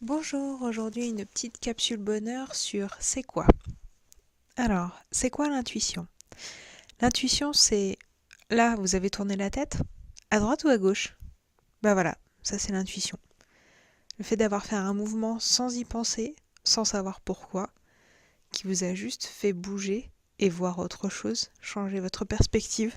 Bonjour, aujourd'hui une petite capsule bonheur sur c'est quoi? Alors, c'est quoi l'intuition? L'intuition, c'est là, vous avez tourné la tête, à droite ou à gauche? Bah voilà, ça c'est l'intuition. Le fait d'avoir fait un mouvement sans y penser, sans savoir pourquoi, qui vous a juste fait bouger et voir autre chose, changer votre perspective,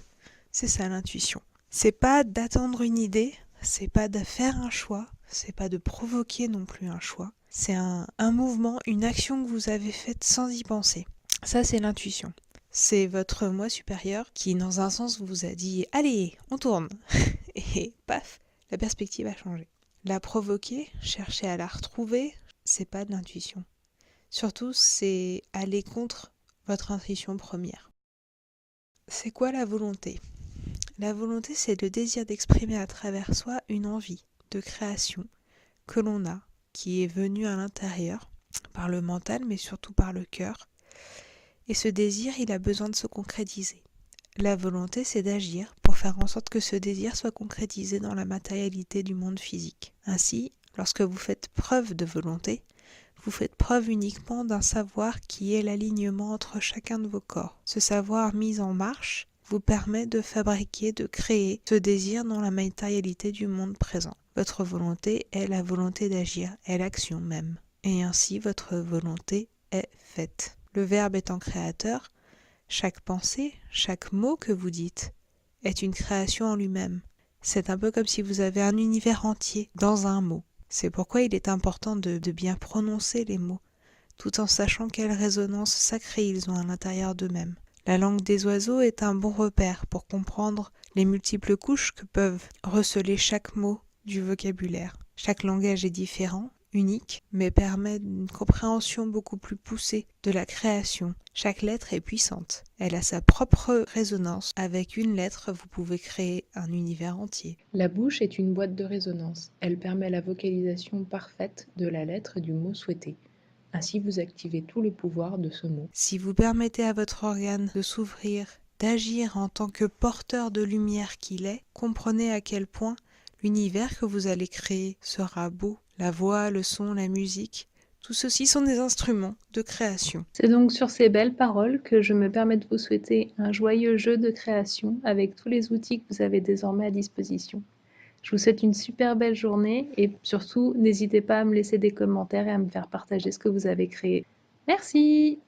c'est ça l'intuition. C'est pas d'attendre une idée, c'est pas de faire un choix, c'est pas de provoquer non plus un choix. C'est un mouvement, une action que vous avez faite sans y penser. Ça, c'est l'intuition. C'est votre moi supérieur qui, dans un sens, vous a dit allez, on tourne. Et paf, la perspective a changé. La provoquer, chercher à la retrouver, c'est pas de l'intuition. Surtout, c'est aller contre votre intuition première. C'est quoi la volonté? La volonté, c'est le désir d'exprimer à travers soi une envie de création que l'on a, qui est venue à l'intérieur, par le mental, mais surtout par le cœur. Et ce désir, il a besoin de se concrétiser. La volonté, c'est d'agir pour faire en sorte que ce désir soit concrétisé dans la matérialité du monde physique. Ainsi, lorsque vous faites preuve de volonté, vous faites preuve uniquement d'un savoir qui est l'alignement entre chacun de vos corps. Ce savoir mis en marche vous permet de fabriquer, de créer ce désir dans la matérialité du monde présent. Votre volonté est la volonté d'agir, est l'action même. Et ainsi, votre volonté est faite. Le verbe étant créateur, chaque pensée, chaque mot que vous dites est une création en lui-même. C'est un peu comme si vous avez un univers entier dans un mot. C'est pourquoi il est important de bien prononcer les mots, tout en sachant quelle résonance sacrée ils ont à l'intérieur d'eux-mêmes. La langue des oiseaux est un bon repère pour comprendre les multiples couches que peuvent receler chaque mot du vocabulaire. Chaque langage est différent, unique, mais permet une compréhension beaucoup plus poussée de la création. Chaque lettre est puissante. Elle a sa propre résonance. Avec une lettre, vous pouvez créer un univers entier. La bouche est une boîte de résonance. Elle permet la vocalisation parfaite de la lettre du mot souhaité. Ainsi, vous activez tout le pouvoir de ce mot. Si vous permettez à votre organe de s'ouvrir, d'agir en tant que porteur de lumière qu'il est, comprenez à quel point l'univers que vous allez créer sera beau. La voix, le son, la musique, tout ceci sont des instruments de création. C'est donc sur ces belles paroles que je me permets de vous souhaiter un joyeux jeu de création avec tous les outils que vous avez désormais à disposition. Je vous souhaite une super belle journée et surtout, n'hésitez pas à me laisser des commentaires et à me faire partager ce que vous avez créé. Merci!